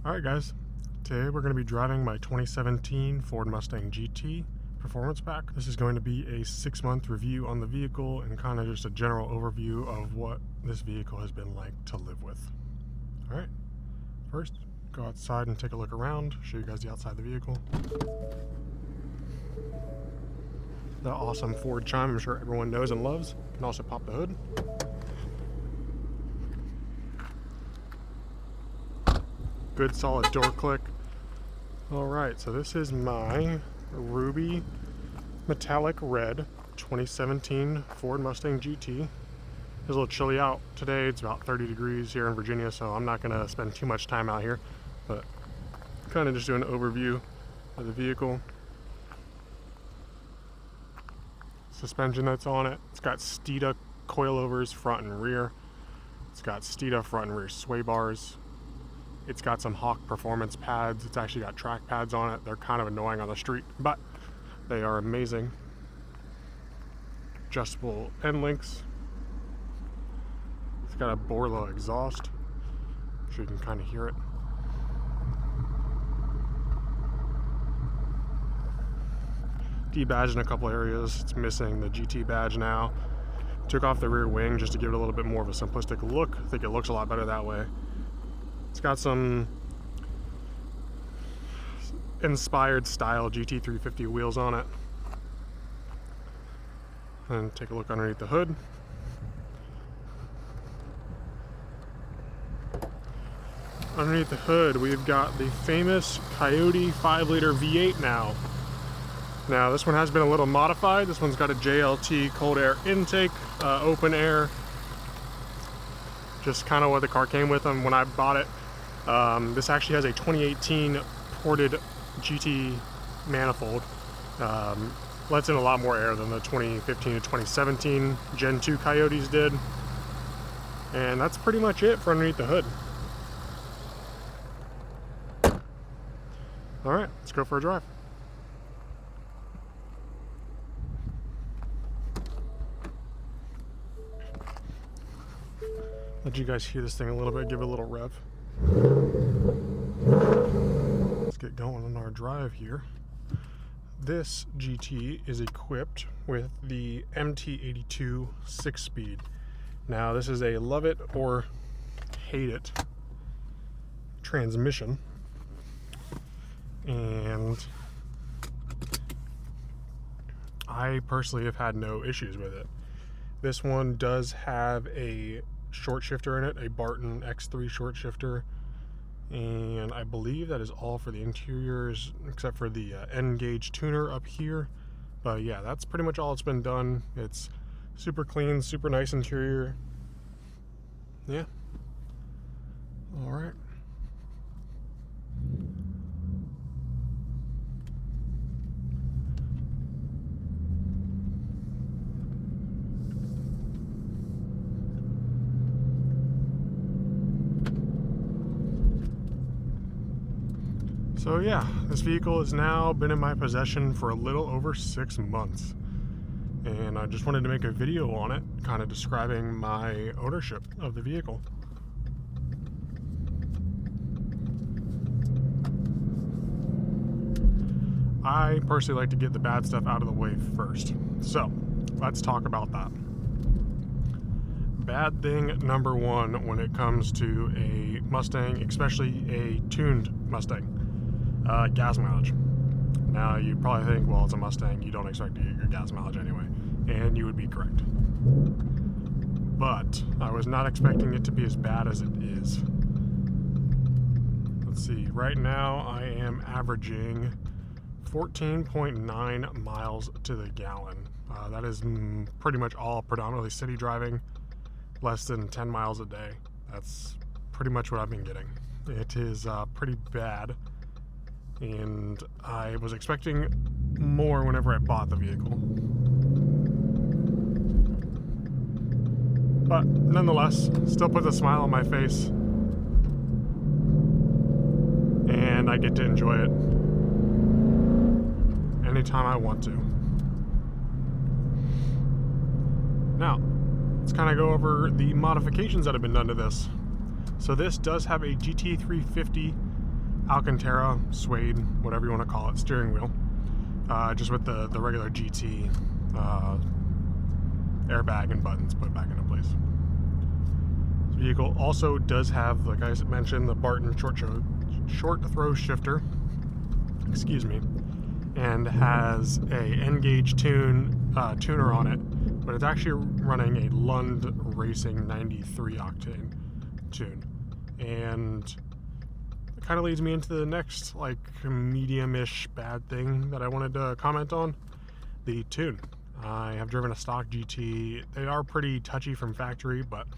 Alright guys, today we're going to be driving my 2017 Ford Mustang GT Performance Pack. This is going to be a 6-month review on the vehicle and kind of just a general overview of what this vehicle has been like to live with. Alright, first go outside and take a look around, show you guys the outside of the vehicle. The awesome Ford chime I'm sure everyone knows and loves. And also pop the hood. Good solid door click. Alright, so this is my ruby metallic red 2017 Ford Mustang GT. It's a little chilly out today. It's about 30 degrees here in Virginia, so I'm not going to spend too much time out here, but kind of just doing an overview of the vehicle. Suspension that's on it. It's got Steeda Coilovers front and rear. It's got Steeda front and rear Swaybars. It's got some Hawk performance pads. It's actually got track pads on it. They're kind of annoying on the street, but they are amazing. Adjustable end links. It's got a Borla exhaust. I'm sure you can kind of hear it. Debadged in a couple areas. It's missing the GT badge now. Took off the rear wing just to give it a little bit more of a simplistic look. I think it looks a lot better that way. It's got some inspired style Gt350 wheels on it. And take a look underneath the hood. Underneath the hood, we've got the famous Coyote 5-liter V8 now. Now, this one has been a little modified. This one's got a JLT cold air intake, open air. Just kind of what the car came with when I bought it. This actually has a 2018 ported GT manifold. Lets in a lot more air than the 2015 to 2017 Gen 2 Coyotes did. And that's pretty much it for underneath the hood. Alright, let's go for a drive. Let you guys hear this thing a little bit, give it a little rev. Let's get going on our drive here. This GT is equipped with the MT82 6-speed. Now this is a love it or hate it transmission, and I personally have had no issues with it. This one does have a short shifter in it, a Barton X3 short shifter, and I believe that is all for the interiors except for the NGauge tuner up here. But yeah, that's pretty much all it's been done. It's super clean, super nice interior. Yeah. All right. So yeah, this vehicle has now been in my possession for a little over 6 months. And I just wanted to make a video on it, kind of describing my ownership of the vehicle. I personally like to get the bad stuff out of the way first. So, let's talk about that. Bad thing number one when it comes to a Mustang, especially a tuned Mustang. Gas mileage. Now you'd probably think, well, it's a Mustang, you don't expect to get your gas mileage anyway, and you would be correct. But I was not expecting it to be as bad as it is. Let's see, right now I am averaging 14.9 miles to the gallon. That is pretty much all predominantly city driving, less than 10 miles a day. That's pretty much what I've been getting. It is pretty bad. And I was expecting more whenever I bought the vehicle. But nonetheless, still puts a smile on my face. And I get to enjoy it anytime I want to. Now, let's kind of go over the modifications that have been done to this. So this does have a Gt350 Alcantara, suede, whatever you want to call it, steering wheel. Just with the regular GT airbag and buttons put back into place. This vehicle also does have, like I mentioned, the Barton short throw shifter, excuse me, and has a NGauge tuner on it, but it's actually running a Lund Racing 93 octane tune. And it kind of leads me into the next, like, medium-ish bad thing that I wanted to comment on: the tune. I have driven a stock GT. They are pretty touchy from factory, but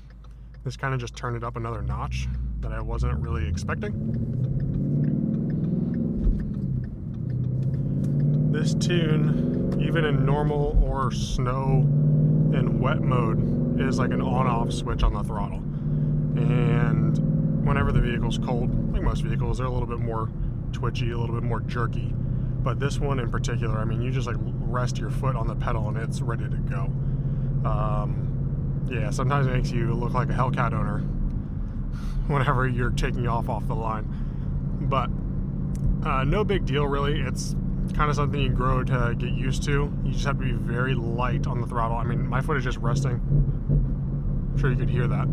this kind of just turned it up another notch that I wasn't really expecting. This tune, even in normal or snow and wet mode, is like an on-off switch on the throttle. And whenever the vehicle's cold, like most vehicles, they're a little bit more twitchy, a little bit more jerky. But this one in particular, I mean, you just like rest your foot on the pedal and it's ready to go. Yeah, sometimes it makes you look like a Hellcat owner whenever you're taking off the line. But no big deal, really. It's kind of something you grow to get used to. You just have to be very light on the throttle. I mean, my foot is just resting. I'm sure you could hear that.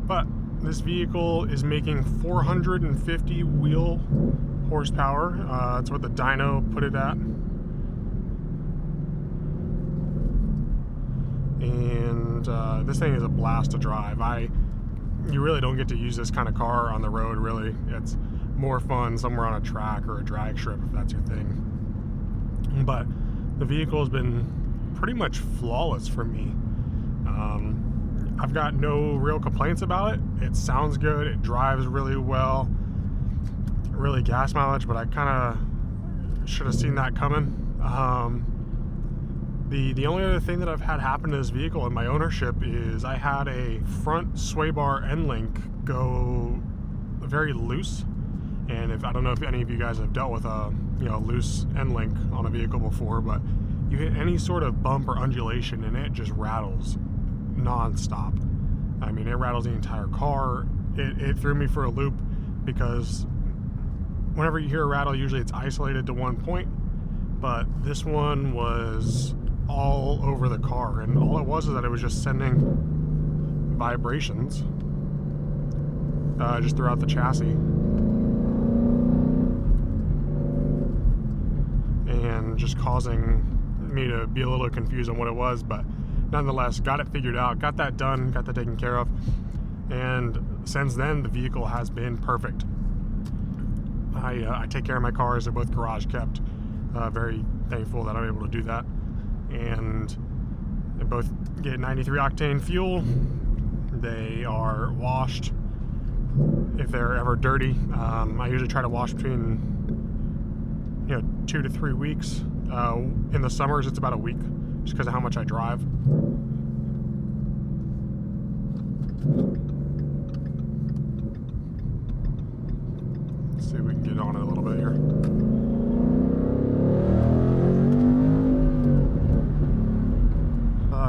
But this vehicle is making 450 wheel horsepower. That's what the dyno put it at. And this thing is a blast to drive. You really don't get to use this kind of car on the road, really. It's more fun somewhere on a track or a drag strip, if that's your thing. But the vehicle has been pretty much flawless for me. I've got no real complaints about it. It sounds good. It drives really well. Really gas mileage, but I kind of should have seen that coming. The only other thing that I've had happen to this vehicle in my ownership is I had a front swaybar end link go very loose. And I don't know if any of you guys have dealt with a loose end link on a vehicle before, but you hit any sort of bump or undulation and it just rattles non-stop. I mean, it rattles the entire car. It threw me for a loop because whenever you hear a rattle, usually it's isolated to one point, but this one was all over the car, and all it was is that it was just sending vibrations just throughout the chassis, and just causing me to be a little confused on what it was. But nonetheless, got it figured out, got that done, got that taken care of, and since then the vehicle has been perfect. I take care of my cars. They're both garage kept. Very thankful that I'm able to do that. And they both get 93 octane fuel. They are washed if they're ever dirty. I usually try to wash between 2 to 3 weeks. In the summers, it's about a week, just because of how much I drive. Let's see if we can get on it a little bit here.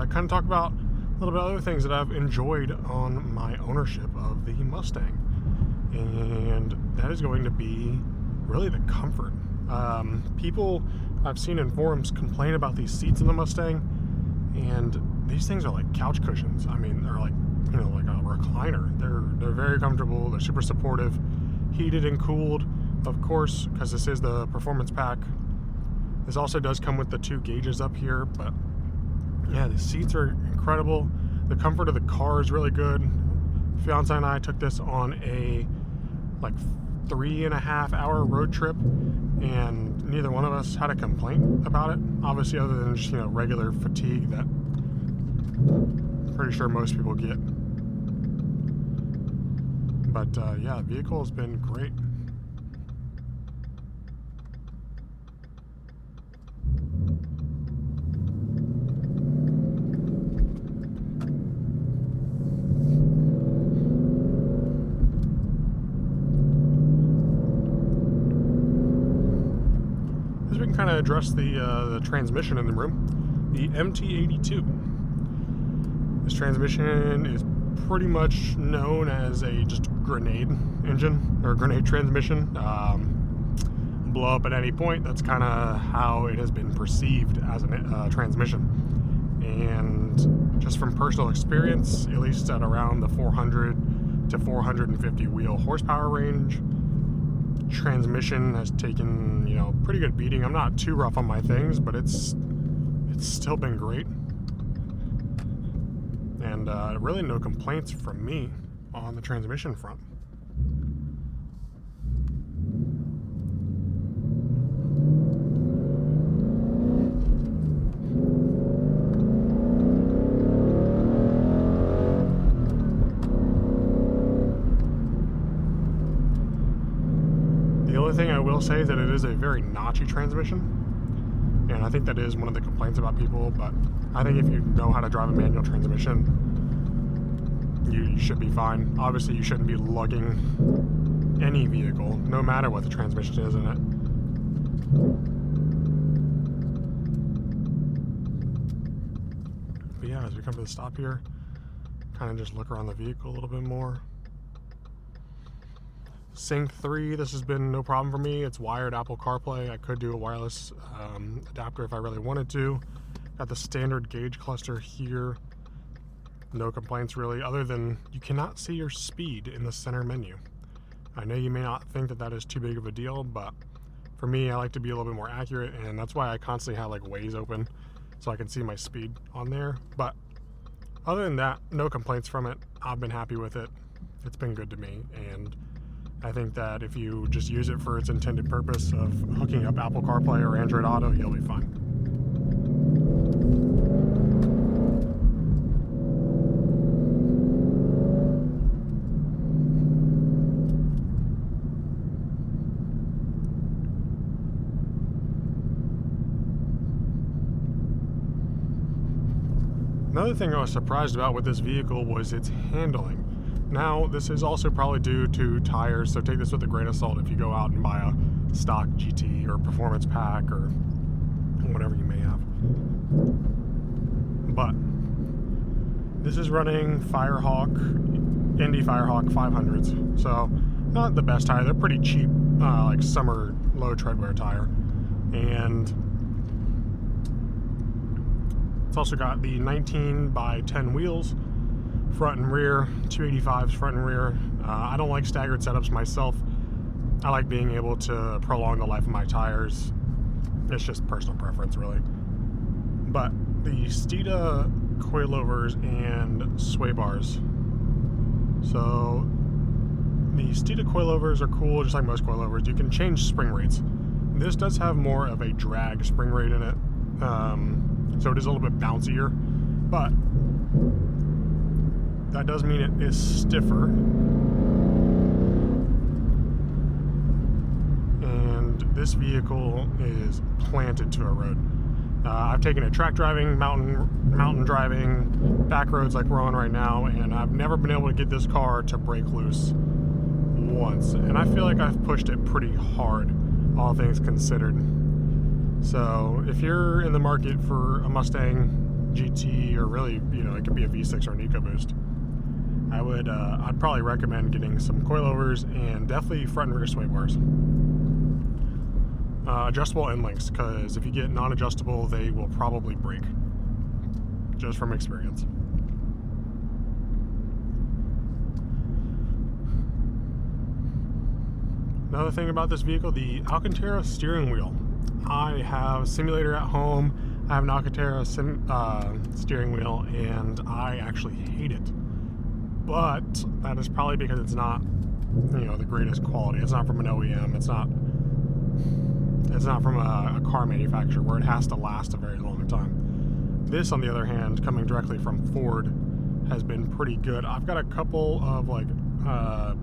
Kind of talk about a little bit of other things that I've enjoyed on my ownership of the Mustang, and that is going to be really the comfort. People I've seen in forums complain about these seats in the Mustang, and these things are like couch cushions. I mean, they're like like a recliner. They're very comfortable. They're super supportive, heated and cooled, of course, because this is the performance pack. This also does come with the 2 gauges up here, but yeah, the seats are incredible. The comfort of the car is really good. Fiance and I took this on a 3.5-hour road trip, and neither one of us had a complaint about it, obviously, other than just regular fatigue that I'm pretty sure most people get. But yeah, the vehicle has been great. As we can kind of address the transmission in the room, the MT82. This transmission is pretty much known as a just grenade engine or grenade transmission. Blow up at any point. That's kind of how it has been perceived as a transmission. And just from personal experience, at least at around the 400 to 450 wheel horsepower range, transmission has taken, you know, pretty good beating. I'm not too rough on my things, but it's still been great. And really no complaints from me on the transmission front. The only thing I will say is that it is a very notchy transmission, and I think that is one of the complaints about people, but I think if you know how to drive a manual transmission, you should be fine. Obviously, you shouldn't be lugging any vehicle, no matter what the transmission is in it. But yeah, as we come to the stop here, kind of just look around the vehicle a little bit more. Sync 3, this has been no problem for me. It's wired Apple CarPlay. I could do a wireless adapter if I really wanted to. Got the standard gauge cluster here. No complaints really, other than you cannot see your speed in the center menu. I know you may not think that that is too big of a deal, but for me, I like to be a little bit more accurate, and that's why I constantly have like Waze open so I can see my speed on there. But other than that, no complaints from it. I've been happy with it. It's been good to me, and I think that if you just use it for its intended purpose of hooking up Apple CarPlay or Android Auto, you'll be fine. Another thing I was surprised about with this vehicle was its handling. Now, this is also probably due to tires, so take this with a grain of salt if you go out and buy a stock GT or performance pack or whatever you may have. But this is running Firehawk, Indy Firehawk 500s, so not the best tire. They're pretty cheap, like summer low treadwear tire. And it's also got the 19 by 10 wheels, front and rear, 285s front and rear. I don't like staggered setups myself. I like being able to prolong the life of my tires. It's just personal preference, really. But the Steeda Coilovers and Swaybars. So the Steeda Coilovers are cool, just like most coilovers. You can change spring rates. This does have more of a drag spring rate in it. So it is a little bit bouncier, but that does mean it is stiffer. And this vehicle is planted to a road. I've taken it track driving, mountain driving, back roads like we're on right now, and I've never been able to get this car to break loose once. And I feel like I've pushed it pretty hard, all things considered. So if you're in the market for a Mustang GT, or really, you know, it could be a V6 or an EcoBoost, I'd probably recommend getting some coilovers and definitely front and rear sway bars. Adjustable end links, because if you get non-adjustable, they will probably break, just from experience. Another thing about this vehicle, the Alcantara steering wheel. I have a simulator at home. I have an Alcantara steering wheel, and I actually hate it. But that is probably because it's not, you know, the greatest quality. It's not from an OEM. It's not from a car manufacturer where it has to last a very long time. This, on the other hand, coming directly from Ford, has been pretty good. I've got a couple of like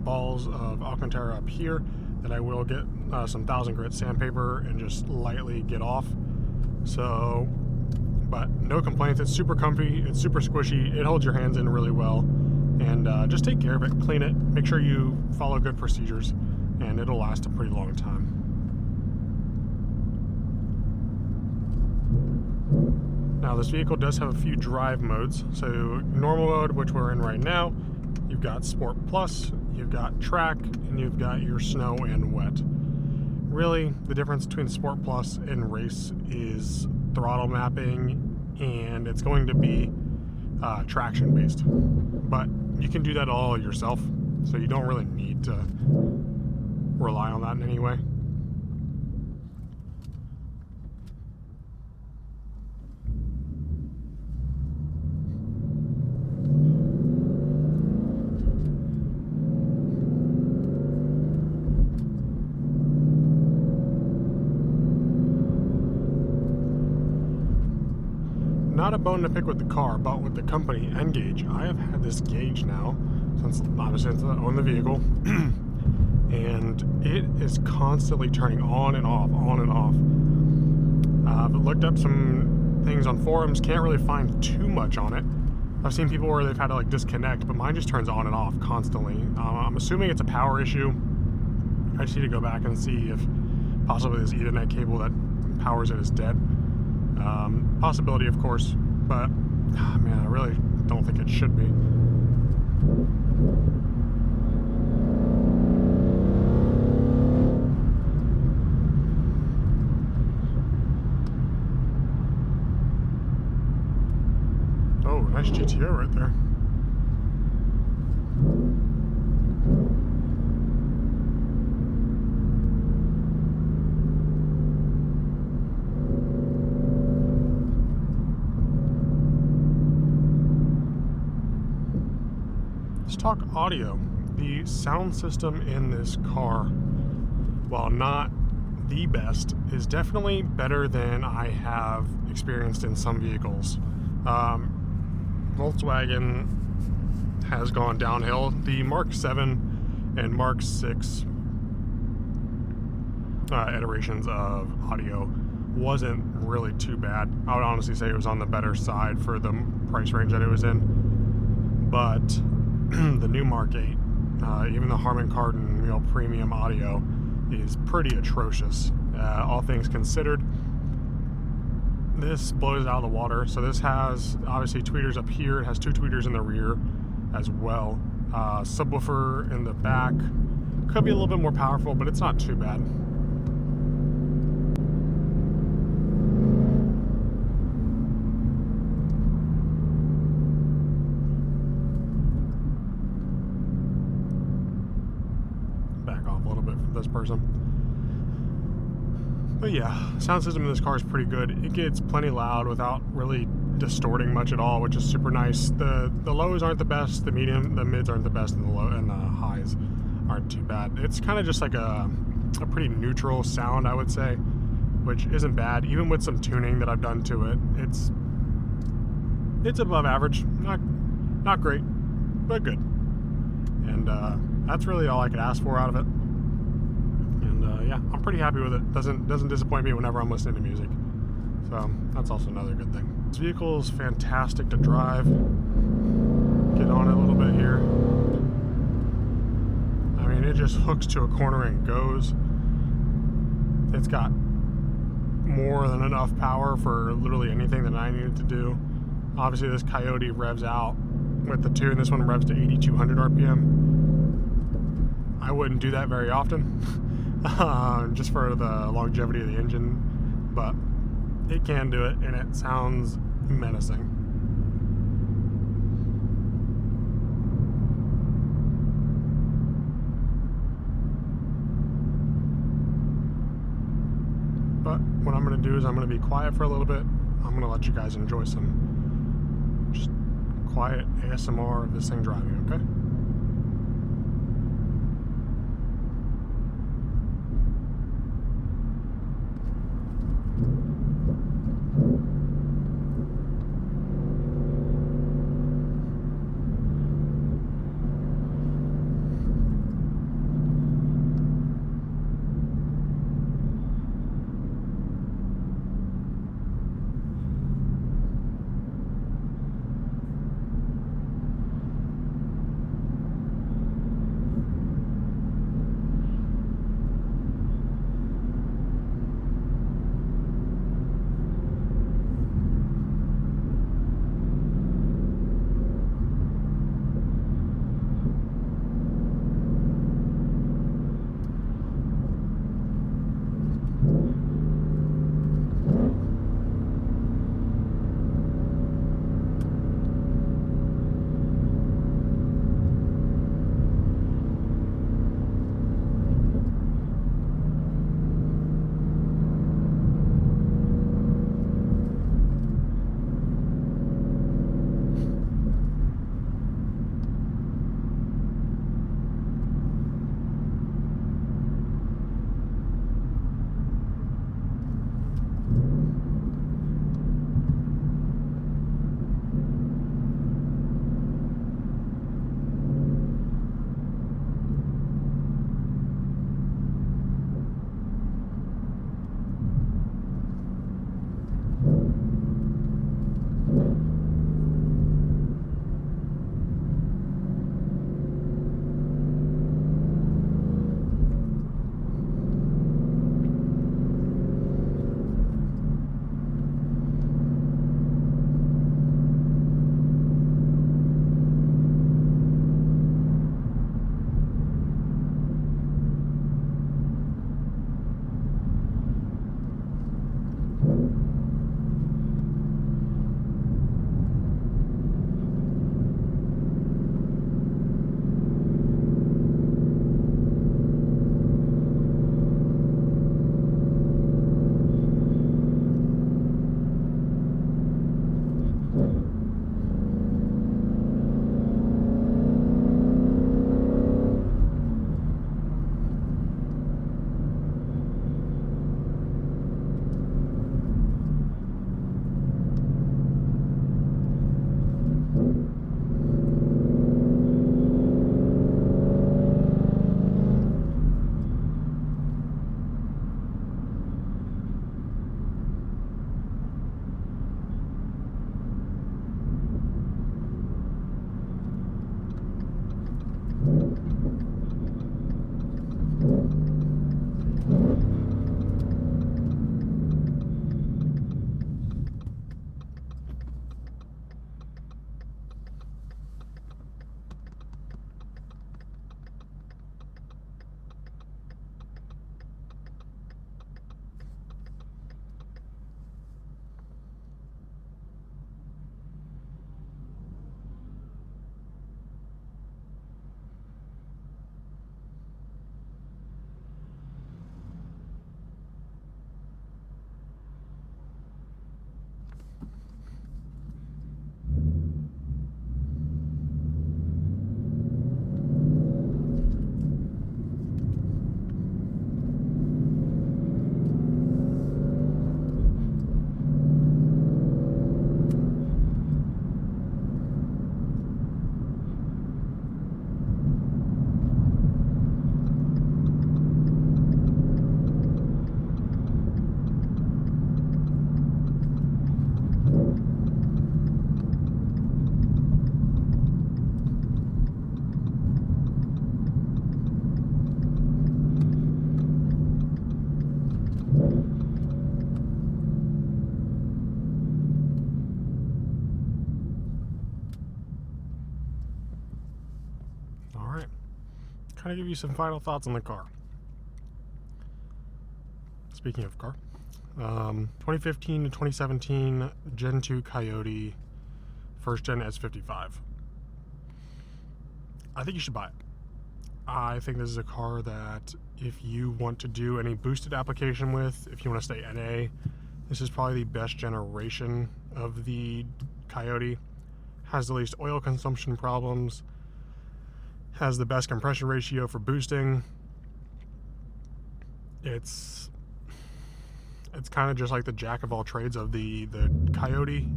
balls of Alcantara up here that I will get some 1000 grit sandpaper and just lightly get off. So, but no complaints. It's super comfy. It's super squishy. It holds your hands in really well. And just take care of it, clean it, make sure you follow good procedures, and it'll last a pretty long time. Now this vehicle does have a few drive modes. So normal mode, which we're in right now, you've got Sport Plus, you've got Track, and you've got your Snow and Wet. Really, the difference between Sport Plus and Race is throttle mapping, and it's going to be traction based. But you can do that all yourself, so you don't really need to rely on that in any way. Not a bone to pick with the car, but with the company NGauge. I have had this gauge now since obviously I own the vehicle, and it is constantly turning on and off, on and off. I've looked up some things on forums, can't really find too much on it. I've seen people where they've had to like disconnect, but mine just turns on and off constantly. I'm assuming it's a power issue. I just need to go back and see if possibly this Ethernet cable that powers it is dead. Possibility, of course, but man, I really don't think it should be. Oh, nice GTO right there. Let's talk audio. The sound system in this car, while not the best, is definitely better than I have experienced in some vehicles. Volkswagen has gone downhill. The Mark 7 and Mark 6 iterations of audio wasn't really too bad. I would honestly say it was on the better side for the price range that it was in. But the new Mark 8, even the Harman Kardon premium audio is pretty atrocious. All things considered, this blows out of the water. So this has obviously tweeters up here. It has 2 tweeters in the rear as well. Subwoofer in the back. Could be a little bit more powerful, but it's not too bad. Back off a little bit from this person. But yeah, sound system in this car is pretty good. It gets plenty loud without really distorting much at all, which is super nice. The lows aren't the best, the mids aren't the best, and the highs aren't too bad. It's kind of just like a pretty neutral sound, I would say, which isn't bad. Even with some tuning that I've done to it, it's above average. Not great, but good. And that's really all I could ask for out of it. Yeah, I'm pretty happy with it. Doesn't disappoint me whenever I'm listening to music. So that's also another good thing. This vehicle is fantastic to drive. Get on it a little bit here. I mean, it just hooks to a corner and goes. It's got more than enough power for literally anything that I needed to do. Obviously, this Coyote revs out with the 2, and this one revs to 8,200 RPM. I wouldn't do that very often. Just for the longevity of the engine, but it can do it, and it sounds menacing. But what I'm going to do is I'm going to be quiet for a little bit. I'm going to let you guys enjoy some just quiet ASMR of this thing driving, okay? kind of give you some final thoughts on the car. Speaking of car, 2015 to 2017 Gen 2 Coyote first gen S55. I think you should buy it. I think this is a car that if you want to do any boosted application with, if you want to stay NA, this is probably the best generation of the Coyote. Has the least oil consumption problems, has the best compression ratio for boosting. It's kind of just like the jack of all trades of the Coyote,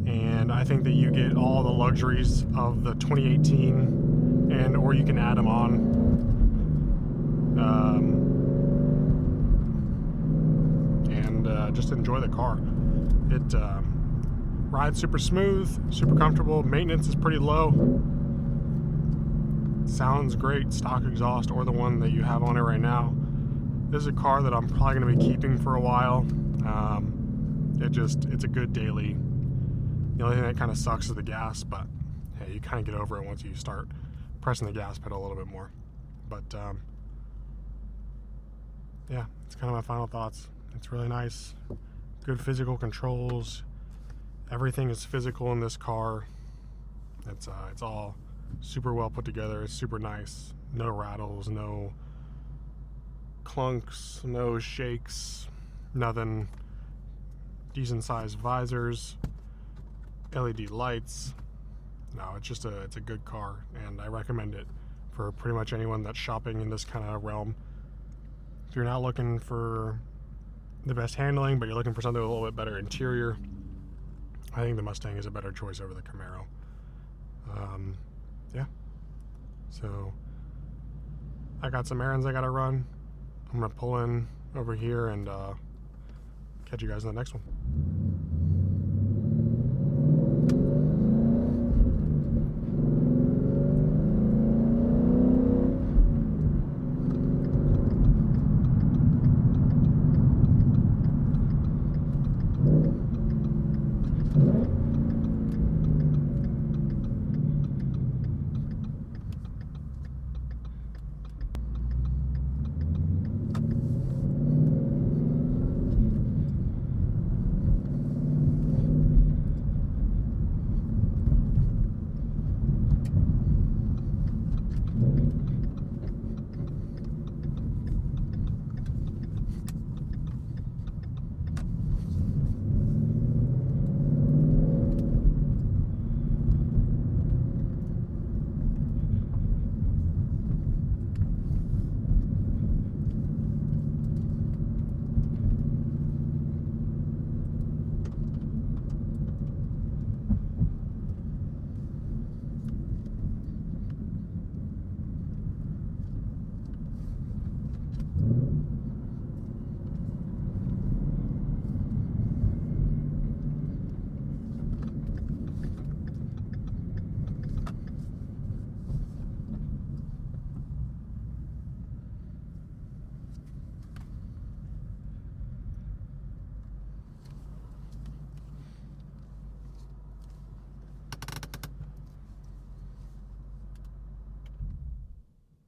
and I think that you get all the luxuries of the 2018, and or you can add them on. Just enjoy the car. It rides super smooth, super comfortable. Maintenance is pretty low. Sounds great, stock exhaust or the one that you have on it right now. This is a car that I'm probably going to be keeping for a while. It's a good daily. The only thing that kind of sucks is the gas, but hey, you kind of get over it once you start pressing the gas pedal a little bit more. But yeah, it's kind of my final thoughts. It's really nice. Good physical controls. Everything is physical in this car. It's all super well put together. It's super nice. No rattles, no clunks, no shakes, nothing. Decent sized visors, LED lights. No, it's a good car, and I recommend it for pretty much anyone that's shopping in this kind of realm. If you're not looking for the best handling, but you're looking for something with a little bit better interior, I think the Mustang is a better choice over the Camaro. Yeah. So I got some errands I gotta run. I'm gonna pull in over here and catch you guys in the next one.